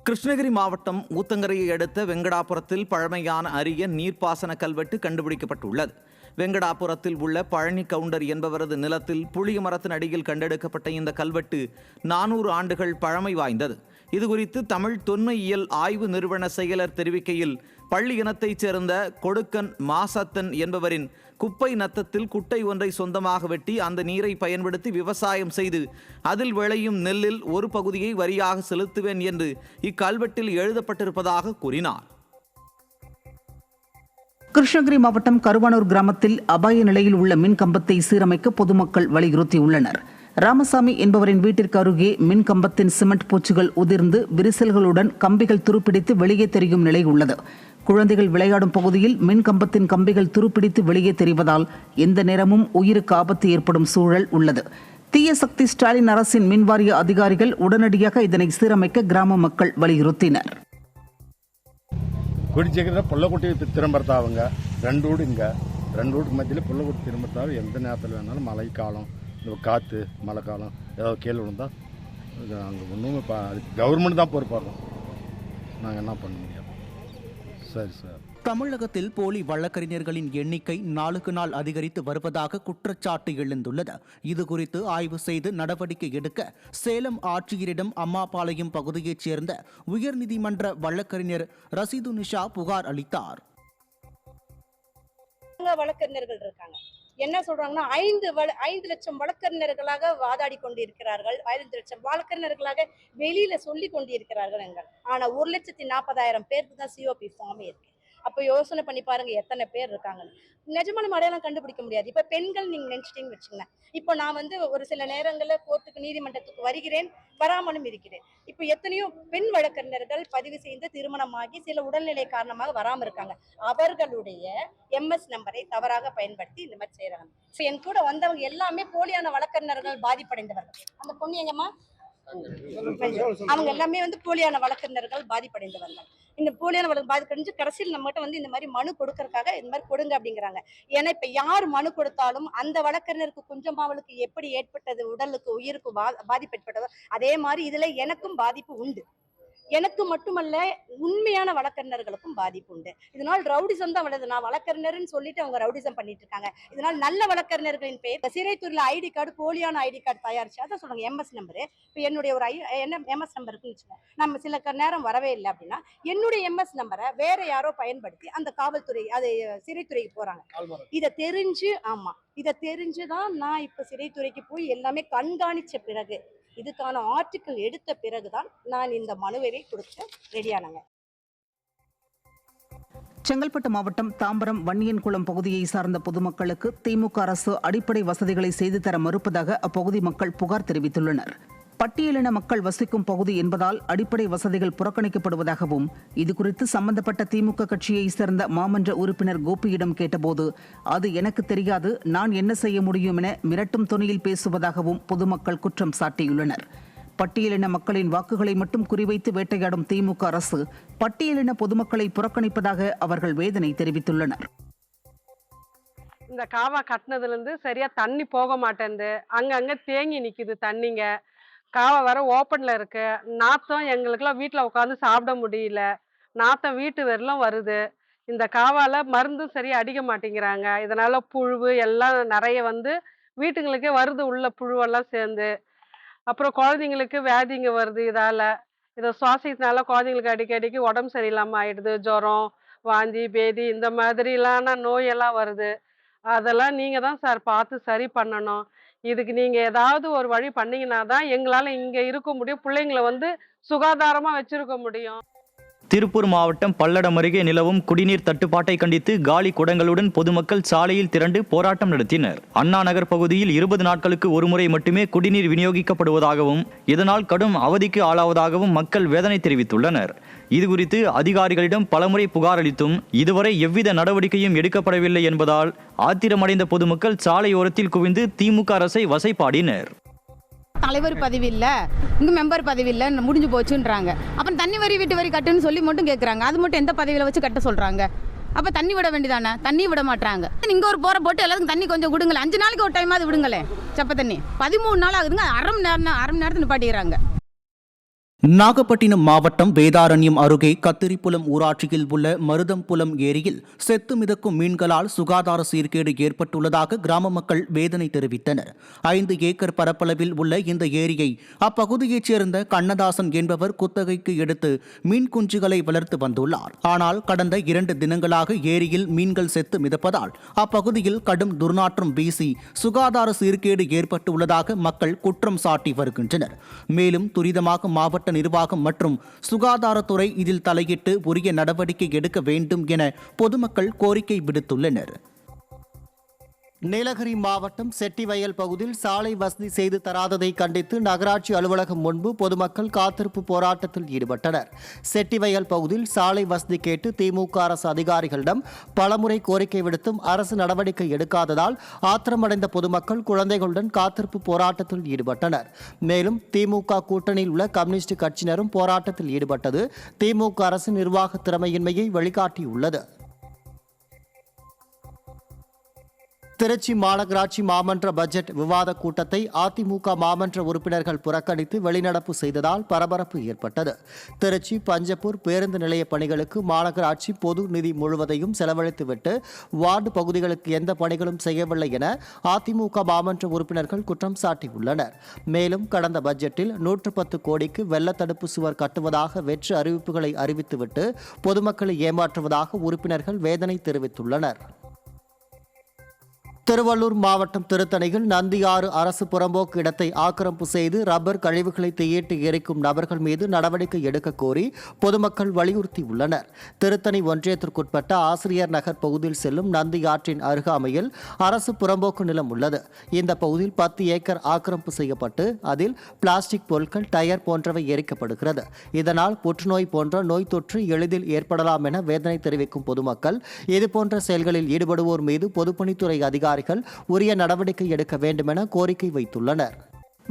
கிருஷ்ணகிரி மாவட்டம் ஊத்தங்கரையை அடுத்த வெங்கடாபுரத்தில் பழமையான அரிய நீர்ப்பாசன கல்வெட்டு கண்டுபிடிக்கப்பட்டுள்ளது. வெங்கடாபுரத்தில் உள்ள பழனி கவுண்டர் என்பவரது நிலத்தில் புளிய மரத்தின் அடியில் கண்டெடுக்கப்பட்ட இந்த கல்வெட்டு 400 ஆண்டுகள் பழமை வாய்ந்தது. இதுகுறித்து தமிழ் தொன்மையியல் ஆய்வு நிறுவன செயலர் தெரிவிக்கையில், பள்ளி இனத்தைச் சேர்ந்த கொடுக்கன் மாசத்தன் என்பவரின் குப்பை நத்தத்தில் குட்டை ஒன்றை சொந்தமாக வெட்டி அந்த நீரை பயன்படுத்தி விவசாயம் செய்து அதில் விளையும் நெல்லில் ஒரு பகுதியை வரியாக செலுத்துவேன் என்று இக்கல்வெட்டில் எழுதப்பட்டிருப்பதாக கூறினார். கிருஷ்ணகிரி மாவட்டம் கருவானூர் கிராமத்தில் அபாய நிலையில் உள்ள மின் கம்பத்தை சீரமைக்க பொதுமக்கள் வலியுறுத்தியுள்ளனர். ராமசாமி என்பவரின் வீட்டிற்கு அருகே மின் கம்பத்தின் சிமெண்ட் பூச்சுகள் உதிர்ந்து விரிசல்களுடன் கம்பிகள் துருப்பிடித்து வெளியே தெரியும் நிலை உள்ளது. குழந்தைகள் விளையாடும் பகுதியில் மின் கம்பத்தின் கம்பிகள் துருப்பிடித்து வெளியே தெரிவதால் எந்த நேரமும் உயிருக்கு ஆபத்து ஏற்படும் சூழல் உள்ளது. தீய சக்தி ஸ்டாலின் அரசின் மின்வாரிய அதிகாரிகள் உடனடியாக இதனை சீரமைக்க கிராம மக்கள் வலியுறுத்தினர். குடிச்சேக்கிற புள்ளக்குட்டி திரும்பறதாவுங்க 2 வீடு இங்கே 2 வீட்டுக்கு மத்தியில் புள்ளக்குட்டி திரும்பறதாவும் எந்த நேரத்தில் வேணாலும் மழை காலம் காற்று மழை காலம் ஏதாவது கேள்வி விழுந்தால் அங்கே ஒன்றுமே கவர்மெண்ட் தான் பொறுப்பாகும். நாங்கள் என்ன பண்ண முடியாது. சரி சார். தமிழகத்தில் போலி வழக்கறிஞர்களின் எண்ணிக்கை நாளுக்கு நாள் அதிகரித்து வருவதாக குற்றச்சாட்டு எழுந்துள்ளது. இதுகுறித்து ஆய்வு செய்து நடவடிக்கை எடுக்க சேலம் ஆட்சியரிடம் அம்மாபாளையம் பகுதியைச் சேர்ந்த உயர்நீதிமன்ற வழக்கறிஞர் ரசீது நிஷா புகார் அளித்தார். வழக்கறிஞர்கள் இருக்காங்க, என்ன சொல்றாங்கன்னா 5 லட்சம் வழக்கறிஞர்களாக வாதாடி கொண்டிருக்கிறார்கள். 5 லட்சம் வழக்கறிஞர்களாக வெளியில சொல்லி கொண்டிருக்கிறார்கள். ஆனா 1,40,000 பேருக்கு தான் சிஓபி ஃபார்மே இருக்கு. அப்போ யோசனை பண்ணி பாருங்க எத்தனை பேர் இருக்காங்கன்னு. நிஜமான அடையாளம் கண்டுபிடிக்க முடியாது. இப்ப பெண்கள் நீங்க நினைச்சிட்டீங்கன்னு வச்சுக்கோங்க. இப்போ நான் ஒரு சில நேரங்களில் கோர்ட்டுக்கு நீதிமன்றத்துக்கு வருகிறேன், வராமலும் இருக்கிறேன். இப்போ எத்தனையோ பெண் வழக்கறிஞர்கள் பதிவு செய்து திருமணமாகி சில உடல்நிலை காரணமாக வராம இருக்காங்க. அவர்களுடைய எம்எஸ் நம்பரை தவறாக பயன்படுத்தி இந்த மாதிரி செய்யறாங்க. ஸோ என் கூட வந்தவங்க எல்லாமே போலியான வழக்கறிஞர்கள் பாதிப்படைந்தவர்கள். அந்த பொண்ணு எங்கம்மா, அவங்க எல்லாமே போலியான வழக்கறிஞர்கள் பாதிப்படைந்தவர்கள். இந்த போலியான வழக்கு பாதிப்படைஞ்சு கடைசியில் நம்மகிட்ட இந்த மாதிரி மனு கொடுக்கறதுக்காக இந்த மாதிரி கொடுங்க அப்படிங்கிறாங்க. ஏன்னா இப்ப யார் மனு கொடுத்தாலும் அந்த வழக்கறிஞருக்கு குஞ்சமாவளுக்கு எப்படி ஏற்பட்டது, உடலுக்கு உயிருக்கு பாதிப்பு ஏற்பட்டதோ அதே மாதிரி இதுல எனக்கும் பாதிப்பு உண்டு. எனக்கு மட்டுமல்ல, உண்மையான வழக்கறிஞர்களுக்கும் பாதிப்பு உண்டு. இதனால் ரவுடிசம் தான் வளருது. நான் வழக்கறிஞர்னு சொல்லிட்டு அவங்க ரவுடிசம் பண்ணிட்டு இருக்காங்க. இதனால் நல்ல வழக்கறிஞர்களின் பேர் சிறைத்துறையில ஐடி கார்டு, போலியான ஐடி கார்டு தயாரிச்சு அதை சொல்றாங்க எம்எஸ் நம்பரு. இப்போ என்னுடைய ஒரு எம்எஸ் நம்பர் இருக்குன்னு வச்சுக்கோங்க, நம்ம சில நேரம் வரவே இல்லை அப்படின்னா என்னுடைய எம்எஸ் நம்பரை வேற யாரோ பயன்படுத்தி அந்த காவல்துறை அது சிறைத்துறைக்கு போறாங்க. இதை தெரிஞ்சுதான் நான் இப்ப சிறைத்துறைக்கு போய் எல்லாமே கண்காணிச்ச பிறகு இதுக்கான ஆர்டிக்கிள் எடுத்த பிறகுதான் நான் இந்த மனுவை கொடுக்க ரெடியானாங்க. செங்கல்பட்டு மாவட்டம் தாம்பரம் வன்னியன்குளம் பகுதியை சார்ந்த பொதுமக்களுக்கு திமுக அரசு அடிப்படை வசதிகளை செய்து தர மறுப்பதாக அப்பகுதி மக்கள் புகார் தெரிவித்துள்ளனர். பட்டியலின மக்கள் வசிக்கும் பகுதி என்பதால் அடிப்படை வசதிகள் புறக்கணிக்கப்படுவதாகவும், இதுகுறித்து சம்பந்தப்பட்ட திமுக கட்சியை சேர்ந்த மாமன்ற உறுப்பினர் கோபியிடம் கேட்டபோது, அது எனக்கு தெரியாது, நான் என்ன செய்ய முடியும் என மிரட்டும் தொனியில் பேசுவதாகவும் பொதுமக்கள் குற்றம் சாட்டியுள்ளனர். பட்டியலின மக்களின் வாக்குகளை மட்டும் குறிவைத்து வேட்டையாடும் திமுக அரசு பட்டியலின பொதுமக்களை புறக்கணிப்பதாக அவர்கள் வேதனை தெரிவித்துள்ளனர். இந்த காவா கட்டினதுலேருந்து சரியா தண்ணி போக மாட்டேங்குது, அங்கங்க தேங்கி நிக்குது தண்ணிங்க. காவா வர ஓப்பன்ல இருக்கு. நாத்தம் எங்களுக்கெல்லாம் வீட்டில் உட்காந்து சாப்பிட முடியல. நாத்தம் வீட்டு வரலும் வருது. இந்த காவால மருந்தும் சரியா அடிக்க மாட்டேங்கிறாங்க. இதனால புழு எல்லாம் நிறைய வீட்டுங்களுக்கே வருது, உள்ள புழுவெல்லாம் சேர்ந்து. அப்புறம் குழந்தைங்களுக்கு வியாதிங்க வருது. இதை சுவாசிக்கிறதுனால குழந்தைங்களுக்கு அடிக்கடிக்கு உடம்பு சரியில்லாமல் ஆயிடுது. ஜுரம், வாந்தி, பேதி இந்த மாதிரிலான நோயெல்லாம் வருது. அதெல்லாம் நீங்க தான் சார் பார்த்து சரி பண்ணணும். இதுக்கு நீங்க ஏதாவது ஒரு வழி பண்ணீங்கன்னா தான் எங்களால இங்க இருக்க முடியும், பிள்ளைங்களை சுகாதாரமா வச்சிருக்க முடியும். திருப்பூர் மாவட்டம் பல்லடம் அருகே நிலவும் குடிநீர் தட்டுப்பாட்டை கண்டித்து காலி குடங்களுடன் பொதுமக்கள் சாலையில் திரண்டு போராட்டம் நடத்தினர். அண்ணா நகர் பகுதியில் 20 நாட்களுக்கு ஒருமுறை மட்டுமே குடிநீர் விநியோகிக்கப்படுவதாகவும், இதனால் கடும் அவதிக்கு ஆளாவதாகவும் மக்கள் வேதனை தெரிவித்துள்ளனர். இதுகுறித்து அதிகாரிகளிடம் பலமுறை புகார் அளித்தும் இதுவரை எவ்வித நடவடிக்கையும் எடுக்கப்படவில்லை என்பதால் ஆத்திரமடைந்த பொதுமக்கள் சாலையோரத்தில் குவிந்து திமுக அரசை வசைபாடினர். தலைவர் பதவி இல்லை, இங்கே மெம்பர் பதவி இல்லை, முடிஞ்சு போச்சுன்றாங்க. அப்புறம் தண்ணி வரி வீட்டு வரி கட்டுன்னு சொல்லி மட்டும் கேட்குறாங்க. அது மட்டும் எந்த பதவியில் வச்சு கட்ட சொல்கிறாங்க? அப்போ தண்ணி விட வேண்டியதானே? தண்ணி விட மாட்டாங்க. இங்கே ஒரு போரை போட்டு எல்லாத்துக்கும் தண்ணி கொஞ்சம் விடுங்களேன். 5 நாளைக்கு ஒரு டைமாவது விடுங்களேன். செப்ப தண்ணி 13 நாள் ஆகுதுங்க. அரை மணி நேரத்தில் நிப்பாட்டிக்கிறாங்க. நாகப்பட்டினம் மாவட்டம் வேதாரண்யம் அருகே கத்திரிப்புலம் ஊராட்சியில் உள்ள மருதம்புலம் ஏரியில் செத்து மிதக்கும் மீன்களால் சுகாதார சீர்கேடு ஏற்பட்டுள்ளதாக கிராம மக்கள் வேதனை தெரிவித்தனர். 5 ஏக்கர் பரப்பளவில் உள்ள இந்த ஏரியை அப்பகுதியைச் சேர்ந்த கண்ணதாசன் என்பவர் குத்தகைக்கு எடுத்து மீன் குஞ்சுகளை வளர்த்து வந்துள்ளார். ஆனால் கடந்த 2 தினங்களாக ஏரியில் மீன்கள் செத்து மிதப்பதால் அப்பகுதியில் கடும் துர்நாற்றம் வீசி சுகாதார சீர்கேடு ஏற்பட்டுள்ளதாக மக்கள் குற்றம் சாட்டி வருகின்றனர். மேலும் துரிதமாக மாவட்ட நிர்வாகம் மற்றும் சுகாதாரத்துறை இதில் தலையிட்டு உரிய நடவடிக்கை எடுக்க வேண்டும் என பொதுமக்கள் கோரிக்கை விடுத்துள்ளனர். நீலகிரி மாவட்டம் செட்டிவயல் பகுதியில் சாலை வசதி செய்து தராததை கண்டித்து நகராட்சி அலுவலகம் முன்பு பொதுமக்கள் காத்திருப்பு போராட்டத்தில் ஈடுபட்டனர். செட்டிவயல் பகுதியில் சாலை வசதி கேட்டு திமுக அரசு அதிகாரிகளிடம் பலமுறை கோரிக்கை விடுத்தும் அரசு நடவடிக்கை எடுக்காததால் ஆத்திரமடைந்த பொதுமக்கள் குழந்தைகளுடன் காத்திருப்பு போராட்டத்தில் ஈடுபட்டனர். மேலும் திமுக கூட்டணியில் உள்ள கம்யூனிஸ்ட் கட்சியினரும் போராட்டத்தில் ஈடுபட்டது திமுக அரசு நிர்வாக திறமையின்மையை வெளிக்காட்டியுள்ளது. திருச்சி மாநகராட்சி மாமன்ற பட்ஜெட் விவாத கூட்டத்தை அதிமுக மாமன்ற உறுப்பினர்கள் புறக்கணித்து வெளிநடப்பு செய்ததால் பரபரப்பு ஏற்பட்டது. திருச்சி பஞ்சப்பூர் பேருந்து நிலைய பணிகளுக்கு மாநகராட்சி பொது நிதி முழுவதையும் செலவழித்துவிட்டு வார்டு பகுதிகளுக்கு எந்த பணிகளும் செய்யவில்லை என அதிமுக மாமன்ற உறுப்பினர்கள் குற்றம் சாட்டியுள்ளனர். மேலும் கடந்த பட்ஜெட்டில் 110 கோடிக்கு வெள்ள தடுப்பு சுவர் கட்டுவதாக வெற்று அறிவிப்புகளை அறிவித்துவிட்டு பொதுமக்களை ஏமாற்றுவதாக உறுப்பினர்கள் வேதனை தெரிவித்துள்ளனர். திருவள்ளூர் மாவட்டம் திருத்தணியில் நந்தியாறு அரசு புறம்போக்கு இடத்தை ஆக்கிரமிப்பு செய்து ரப்பர் கழிவுகளை தீயிட்டு எரிக்கும் நபர்கள் மீது நடவடிக்கை எடுக்க கோரி பொதுமக்கள் வலியுறுத்தியுள்ளனர். திருத்தணி ஒன்றியத்திற்குட்பட்ட ஆசிரியர் நகர் பகுதியில் செல்லும் நந்தி ஆற்றின் அருகாமையில் அரசு புறம்போக்கு நிலம் உள்ளது. இந்த பகுதியில் 10 ஏக்கர் ஆக்கிரமிப்பு செய்யப்பட்டு அதில் பிளாஸ்டிக் பொருட்கள், டயர் போன்றவை எரிக்கப்படுகிறது. இதனால் புற்றுநோய் போன்ற நோய் தொற்று எளிதில் ஏற்படலாம் என வேதனை தெரிவிக்கும் பொதுமக்கள் இதுபோன்ற செயல்களில் ஈடுபடுவோர் மீது பொதுப்பணித்துறை அதிகாரிகள் உரிய நடவடிக்கை எடுக்க வேண்டும் என கோரிக்கை வைத்துள்ளனர்.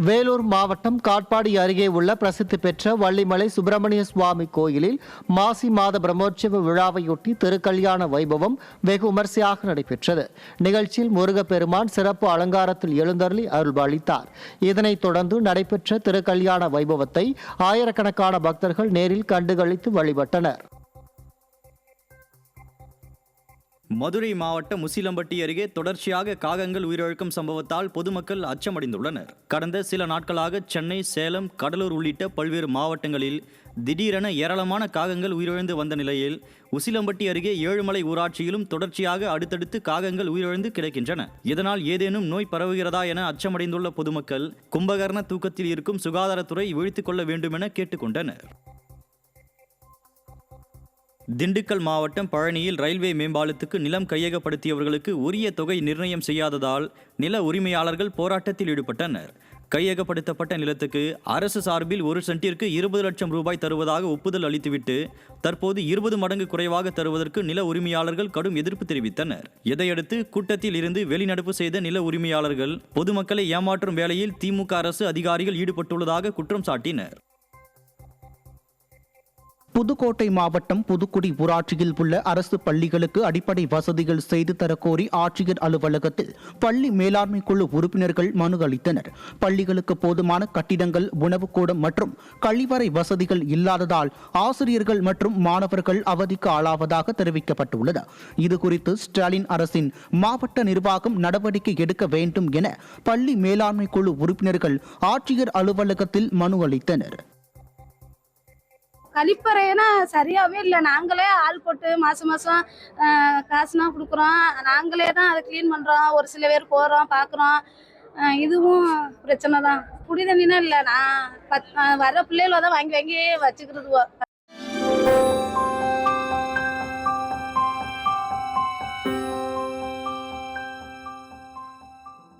வேலூர் மாவட்டம் காட்பாடி அருகே உள்ள பிரசித்தி பெற்ற வள்ளிமலை சுப்பிரமணிய சுவாமி கோயிலில் மாசி மாத பிரம்மோற்சவ விழாவையொட்டி திருக்கல்யாண வைபவம் வெகு விமர்சையாக நடைபெற்றது. நிகழ்ச்சியில் முருகப்பெருமான் சிறப்பு அலங்காரத்தில் எழுந்தருளி அருள்பாலித்தார். இதனைத் தொடர்ந்து நடைபெற்ற திருக்கல்யாண வைபவத்தை ஆயிரக்கணக்கான பக்தர்கள் நேரில் கண்டுகளித்து வழிபட்டனர். மதுரை மாவட்டம் முசிலம்பட்டி அருகே தொடர்ச்சியாக காகங்கள் உயிரிழக்கும் சம்பவத்தால் பொதுமக்கள் அச்சமடைந்துள்ளனர். கடந்த சில நாட்களாக சென்னை, சேலம், கடலூர் உள்ளிட்ட பல்வேறு மாவட்டங்களில் திடீரென ஏராளமான காகங்கள் உயிரிழந்து வந்த நிலையில் உசிலம்பட்டி அருகே ஏழுமலை ஊராட்சியிலும் தொடர்ச்சியாக அடுத்தடுத்து காகங்கள் உயிரிழந்து கிடக்கின்றன. இதனால் ஏதேனும் நோய் பரவுகிறதா என அச்சமடைந்துள்ள பொதுமக்கள் கும்பகர்ண தூக்கத்தில் இருக்கும் சுகாதாரத்துறை விழித்துக் கொள்ள வேண்டும் என கேட்டுக்கொண்டனர். திண்டுக்கல் மாவட்டம் பழனியில் ரயில்வே மேம்பாலத்துக்கு நிலம் கையகப்படுத்தியவர்களுக்கு உரிய தொகை நிர்ணயம் செய்யாததால் நில உரிமையாளர்கள் போராட்டத்தில் ஈடுபட்டனர். கையகப்படுத்தப்பட்ட நிலத்துக்கு அரசு சார்பில் 1 சென்டிற்கு 20 லட்சம் ரூபாய் தருவதாக ஒப்புதல் அளித்துவிட்டு தற்போது 20 மடங்கு குறைவாக தருவதற்கு நில உரிமையாளர்கள் கடும் எதிர்ப்பு தெரிவித்தனர். இதையடுத்து கூட்டத்தில் இருந்து வெளிநடப்பு செய்த நில உரிமையாளர்கள் பொதுமக்களை ஏமாற்றும் வேளையில் திமுக அரசு அதிகாரிகள் ஈடுபட்டுள்ளதாக குற்றம் சாட்டினர். புதுக்கோட்டை மாவட்டம் புதுக்குடி ஊராட்சியில் உள்ள அரசு பள்ளிகளுக்கு அடிப்படை வசதிகள் செய்து தரக்கோரி ஆட்சியர் அலுவலகத்தில் பள்ளி மேலாண்மை குழு உறுப்பினர்கள் மனு அளித்தனர். பள்ளிகளுக்கு போதுமான கட்டிடங்கள், உணவுக்கூடம் மற்றும் கழிவறை வசதிகள் இல்லாததால் ஆசிரியர்கள் மற்றும் மாணவர்கள் அவதிக்கு ஆளாவதாக தெரிவிக்கப்பட்டுள்ளது. இதுகுறித்து ஸ்டாலின் அரசின் மாவட்ட நிர்வாகம் நடவடிக்கை எடுக்க வேண்டும் என பள்ளி மேலாண்மை குழு உறுப்பினர்கள் ஆட்சியர் அலுவலகத்தில் மனு அளித்தனர். கழிப்பறைனா சரியாகவே இல்லை. நாங்களே ஆள் போட்டு மாதம் காசுனா கொடுக்குறோம். நாங்களே தான் அதை க்ளீன் பண்ணுறோம். ஒரு சில பேர் போகிறோம், பார்க்குறோம். இதுவும் பிரச்சனை தான். குடி தண்ணினா இல்லை. நான் வர பிள்ளைகள தான் வாங்கி வச்சுக்கிறது